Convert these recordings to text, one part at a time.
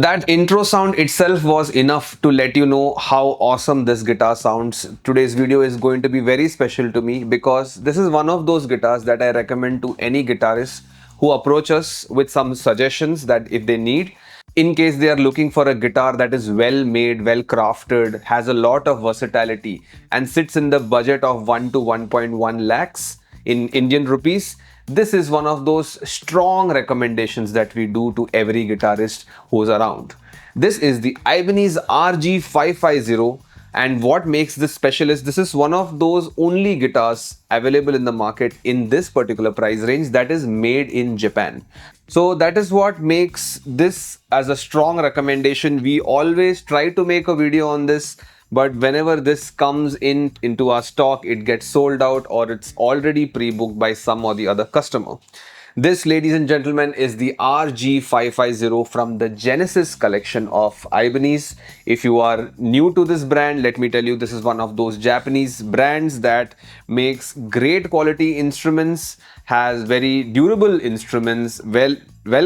That intro sound itself was enough to let you know how awesome this guitar sounds. Today's video is going to be very special to me because this is one of those guitars that I recommend to any guitarist who approach us with some suggestions that if they need, in case they are looking for a guitar that is well made, well crafted, has a lot of versatility and sits in the budget of 1 to 1.1 lakhs in Indian rupees. This is one of those strong recommendations that we do to every guitarist who's around. This is the Ibanez RG550, and what makes this special is this is one of those only guitars available in the market in this particular price range that is made in Japan. So that is what makes this as a strong recommendation. We always try to make a video on this, but whenever this comes into our stock, it gets sold out or it's already pre-booked by some or the other customer. This, ladies and gentlemen, is the RG550 from the Genesis collection of Ibanez. If you are new to this brand, let me tell you, this is one of those Japanese brands that makes great quality instruments, has very durable instruments, well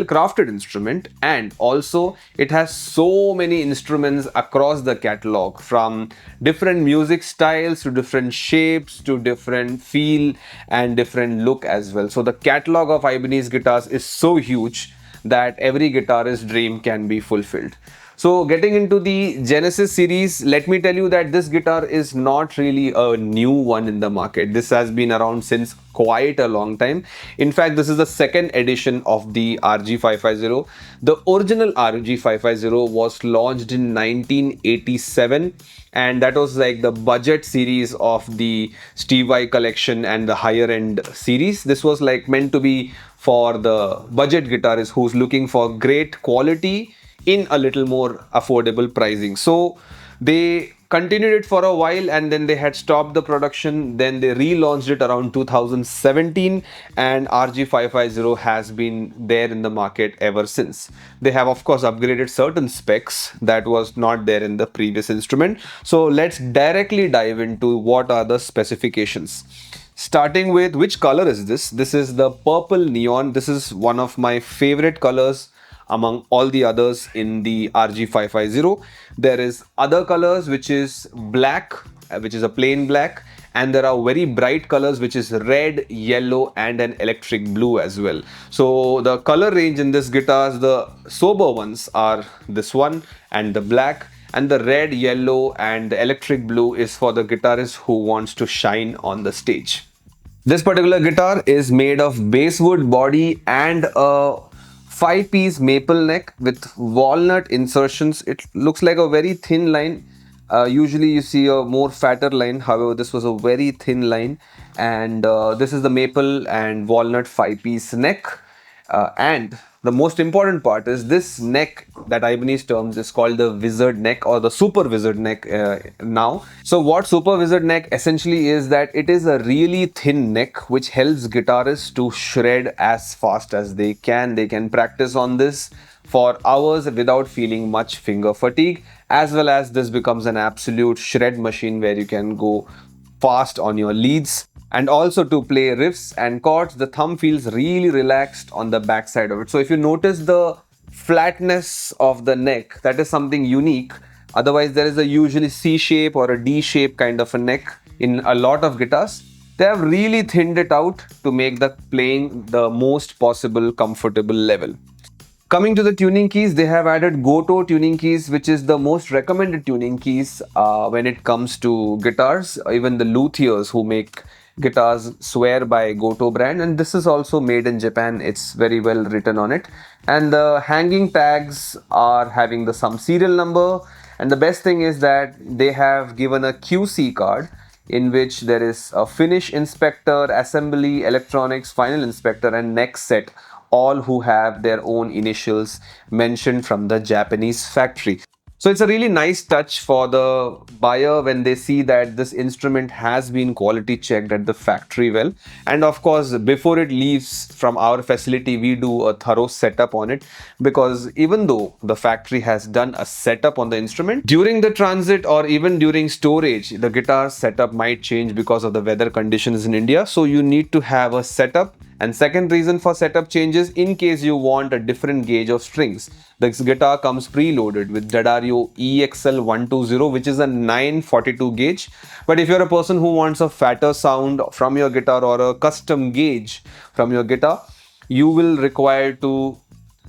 crafted instrument, and also it has so many instruments across the catalog, from different music styles to different shapes to different feel and different look as well. So the catalog of Ibanez guitars is so huge that every guitarist's dream can be fulfilled. So getting into the Genesis series, let me tell you that this guitar is not really a new one in the market. This has been around since quite a long time. In fact, this is the second edition of the RG550. The original RG550 was launched in 1987, and that was like the budget series of the Steve Vai collection and the higher end series. This was like meant to be for the budget guitarist who's looking for great quality in a little more affordable pricing. So they continued it for a while and then they had stopped the production. Then they relaunched it around 2017, and RG550 has been there in the market ever since. They have of course upgraded certain specs that was not there in the previous instrument. So let's directly dive into what are the specifications. Starting with, which color is this? This is the purple neon. This is one of my favorite colors among all the others in the RG550. There is other colors which is black, which is a plain black, and there are very bright colors which is red, yellow and an electric blue as well. So the color range in this guitars, the sober ones are this one and the black, and the red, yellow and the electric blue is for the guitarist who wants to shine on the stage. This particular guitar is made of basswood body and a 5-piece maple neck with walnut insertions. It looks like a very thin line. Usually you see a more fatter line. However, this was a very thin line, and this is the maple and walnut 5-piece neck. And the most important part is this neck that Ibanez terms is called the wizard neck or the super wizard neck now. So what super wizard neck essentially is that it is a really thin neck which helps guitarists to shred as fast as they can. They can practice on this for hours without feeling much finger fatigue, as well as this becomes an absolute shred machine where you can go fast on your leads. And also to play riffs and chords, the thumb feels really relaxed on the back side of it. So if you notice the flatness of the neck, that is something unique. Otherwise, there is a usually C shape or a D shape kind of a neck in a lot of guitars. They have really thinned it out to make the playing the most possible comfortable level. Coming to the tuning keys, they have added Goto tuning keys, which is the most recommended tuning keys when it comes to guitars. Even the luthiers who make guitars swear by Goto brand, and this is also made in Japan. It's very well written on it, and the hanging tags are having some serial number. And the best thing is that they have given a QC card in which there is a finish inspector, assembly, electronics, final inspector and next set, all who have their own initials mentioned from the Japanese factory. So it's a really nice touch for the buyer when they see that this instrument has been quality checked at the factory well. And of course, before it leaves from our facility, we do a thorough setup on it, because even though the factory has done a setup on the instrument, during the transit or even during storage, the guitar setup might change because of the weather conditions in India. So you need to have a setup And second reason for setup changes, in case you want a different gauge of strings. This guitar comes preloaded with D'Addario EXL120, which is a 942 gauge. But if you're a person who wants a fatter sound from your guitar or a custom gauge from your guitar, you will require to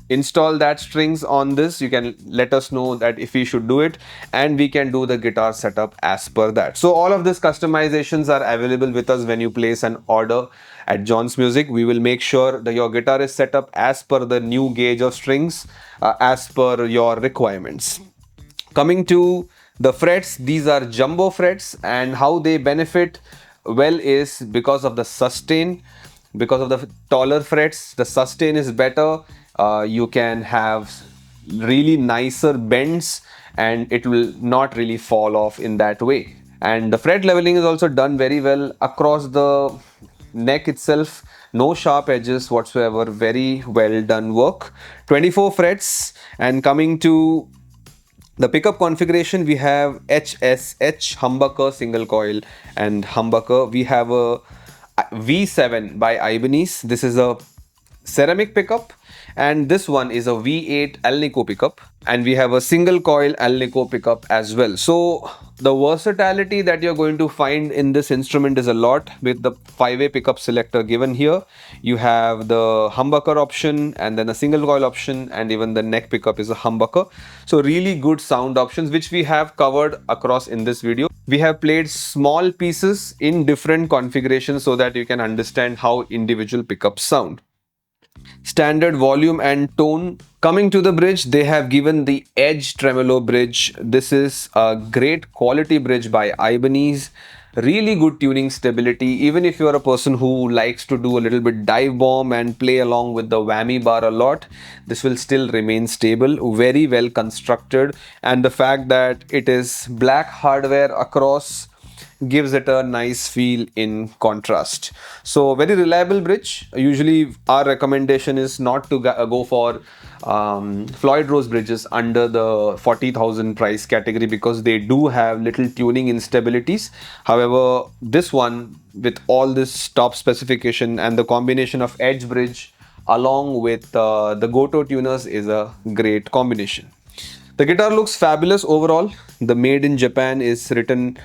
install that strings on this. You can let us know that if we should do it, and we can do the guitar setup as per that. So all of these customizations are available with us when you place an order at John's Music. We will make sure that your guitar is set up as per the new gauge of strings, as per your requirements. Coming to the frets, these are jumbo frets, and how they benefit well is because of the sustain. Because of the taller frets, the sustain is better. You can have really nicer bends, and it will not really fall off in that way. And the fret leveling is also done very well across the neck itself. No sharp edges whatsoever. Very well done work. 24 frets. And coming to the pickup configuration, we have HSH, humbucker, single coil, and humbucker. We have a V7 by Ibanez. This is a ceramic pickup, and this one is a V8 Alnico pickup, and we have a single coil Alnico pickup as well. So the versatility that you're going to find in this instrument is a lot. With the 5-way pickup selector given here, you have the humbucker option, and then a single coil option, and even the neck pickup is a humbucker. So really good sound options, which we have covered across in this video. We have played small pieces in different configurations so that you can understand how individual pickups sound. Standard volume and tone. Coming to the bridge, they have given the Edge Tremolo bridge. This is a great quality bridge by Ibanez. Really good tuning stability. Even if you are a person who likes to do a little bit dive bomb and play along with the whammy bar a lot, this will still remain stable. Very well constructed, and the fact that it is black hardware across gives it a nice feel in contrast. So very reliable bridge. Usually our recommendation is not to go for Floyd Rose bridges under the 40,000 price category, because they do have little tuning instabilities. However, this one, with all this top specification and the combination of Edge bridge along with the Goto tuners, is a great combination. The guitar looks fabulous overall. The Made in Japan is written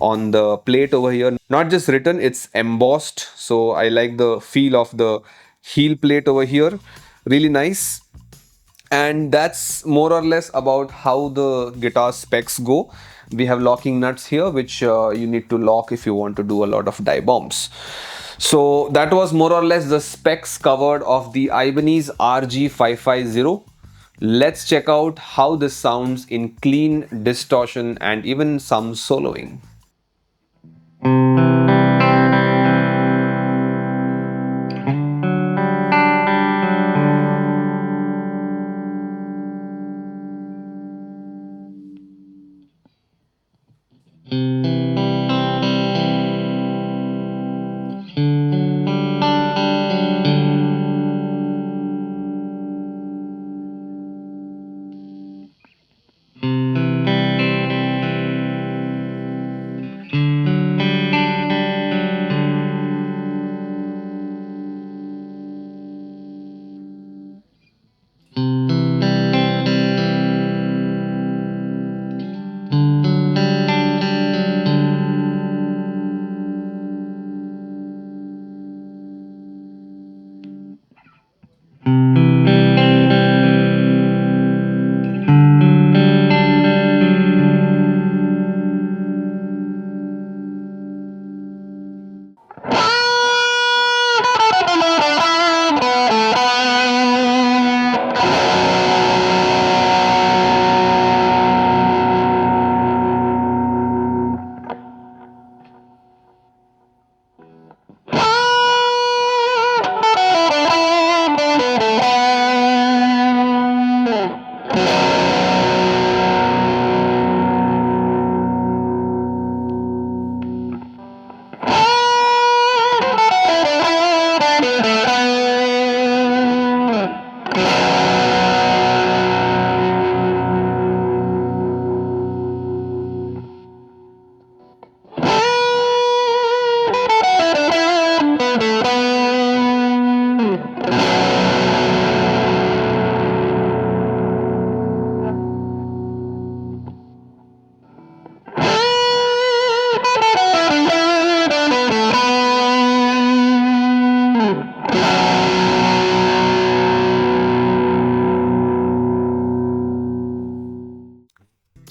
on the plate over here. Not just written, it's embossed. So I like the feel of the heel plate over here. Really nice. And that's more or less about how the guitar specs go. We have locking nuts here, which you need to lock if you want to do a lot of dive bombs. So that was more or less the specs covered of the Ibanez RG550. Let's check out how this sounds in clean distortion and even some soloing.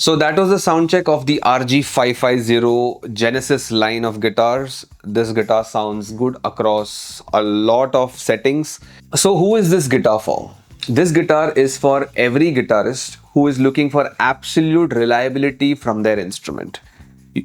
So that was the sound check of the RG550 Genesis line of guitars. This guitar sounds good across a lot of settings. So who is this guitar for? This guitar is for every guitarist who is looking for absolute reliability from their instrument.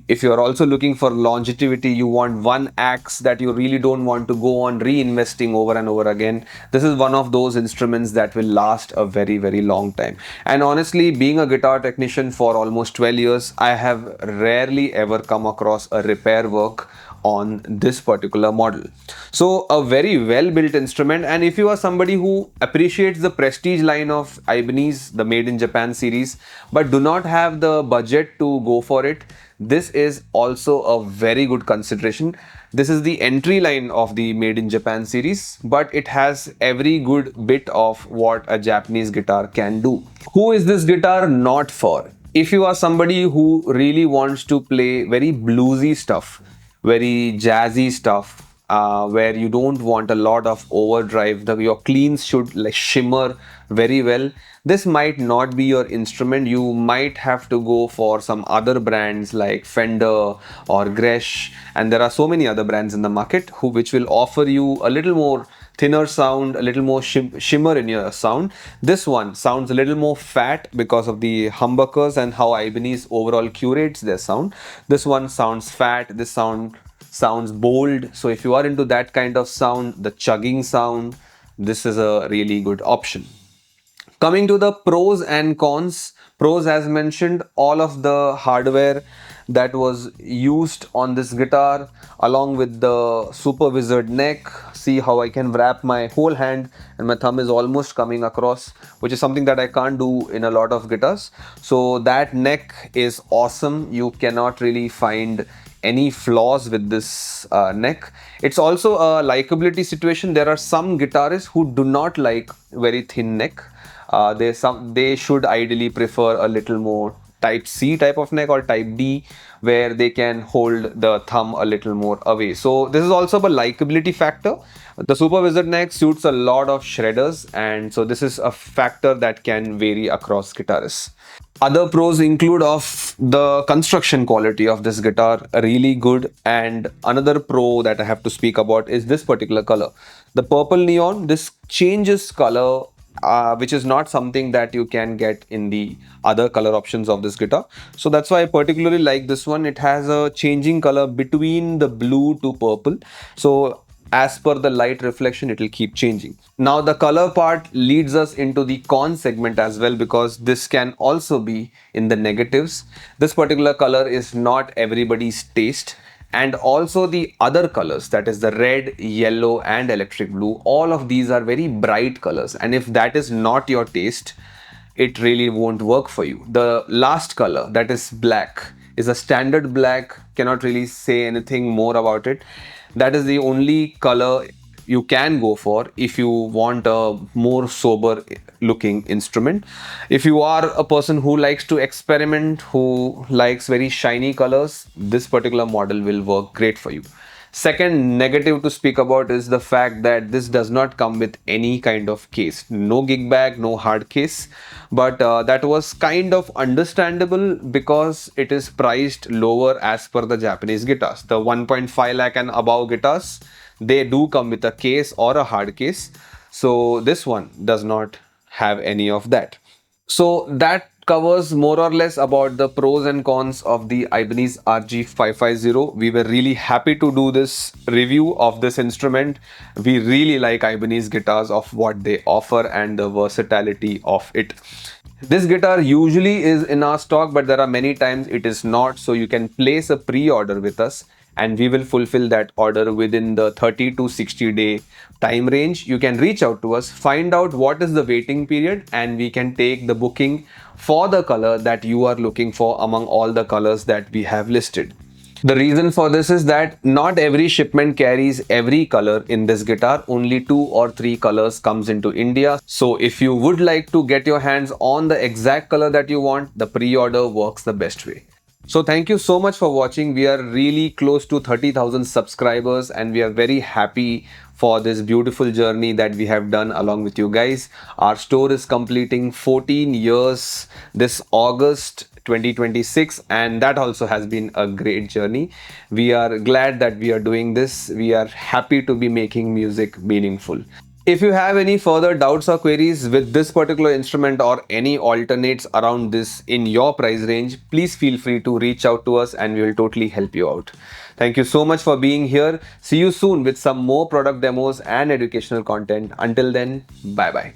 If you're also looking for longevity, you want one axe that you really don't want to go on reinvesting over and over again, this is one of those instruments that will last a very, very long time. And honestly, being a guitar technician for almost 12 years, I have rarely ever come across a repair work on this particular model. So a very well built instrument, and if you are somebody who appreciates the prestige line of Ibanez, the made in Japan series, but do not have the budget to go for it, this is also a very good consideration. This is the entry line of the made in Japan series, but it has every good bit of what a Japanese guitar can do. Who is this guitar not for? If you are somebody who really wants to play very bluesy stuff, very jazzy stuff, where you don't want a lot of overdrive, your cleans should like shimmer very well, this might not be your instrument. You might have to go for some other brands like Fender or Gresh, and there are so many other brands in the market which will offer you a little more thinner sound, a little more shimmer in your sound. This one sounds a little more fat because of the humbuckers and how Ibanez overall curates their sound. This one sounds fat, this sounds bold. So if you are into that kind of sound, the chugging sound, this is a really good option. Coming to the pros and cons. Pros, as mentioned, all of the hardware that was used on this guitar, along with the super wizard neck. See how I can wrap my whole hand and my thumb is almost coming across, which is something that I can't do in a lot of guitars. So that neck is awesome. You cannot really find any flaws with this neck. It's also a likability situation. There are some guitarists who do not like very thin neck. They should ideally prefer a little more type C type of neck or type D, where they can hold the thumb a little more away. So this is also a likability factor. The Super Wizard neck suits a lot of shredders, and so this is a factor that can vary across guitarists. Other pros include of the construction quality of this guitar, really good. And another pro that I have to speak about is this particular color. The purple neon, this changes color, which is not something that you can get in the other color options of this guitar. So that's why I particularly like this one. It has a changing color between the blue to purple. So as per the light reflection, it will keep changing. Now the color part leads us into the con segment as well, because this can also be in the negatives. This particular color is not everybody's taste. And also the other colors, that is the red, yellow and electric blue, all of these are very bright colors, and if that is not your taste, it really won't work for you. The last color, that is black, is a standard black, cannot really say anything more about it. That is the only color you can go for if you want a more sober looking instrument. If you are a person who likes to experiment, who likes very shiny colors, this particular model will work great for you. Second negative to speak about is the fact that this does not come with any kind of case. No gig bag, no hard case. But that was kind of understandable because it is priced lower as per the Japanese guitars. The 1.5 lakh and above guitars, they do come with a case or a hard case. So this one does not have any of that. So that covers more or less about the pros and cons of the Ibanez RG550. We were really happy to do this review of this instrument. We really like Ibanez guitars of what they offer and the versatility of it. This guitar usually is in our stock, but there are many times it is not. So you can place a pre-order with us and we will fulfill that order within the 30 to 60 day time range. You can reach out to us, find out what is the waiting period, and we can take the booking for the color that you are looking for among all the colors that we have listed. The reason for this is that not every shipment carries every color in this guitar. Only 2 or 3 colors comes into India. So if you would like to get your hands on the exact color that you want, the pre-order works the best way. So thank you so much for watching. We are really close to 30,000 subscribers and we are very happy for this beautiful journey that we have done along with you guys. Our store is completing 14 years this August 2026, and that also has been a great journey. We are glad that we are doing this. We are happy to be making music meaningful. If you have any further doubts or queries with this particular instrument or any alternates around this in your price range, please feel free to reach out to us and we will totally help you out. Thank you so much for being here. See you soon with some more product demos and educational content. Until then, bye bye.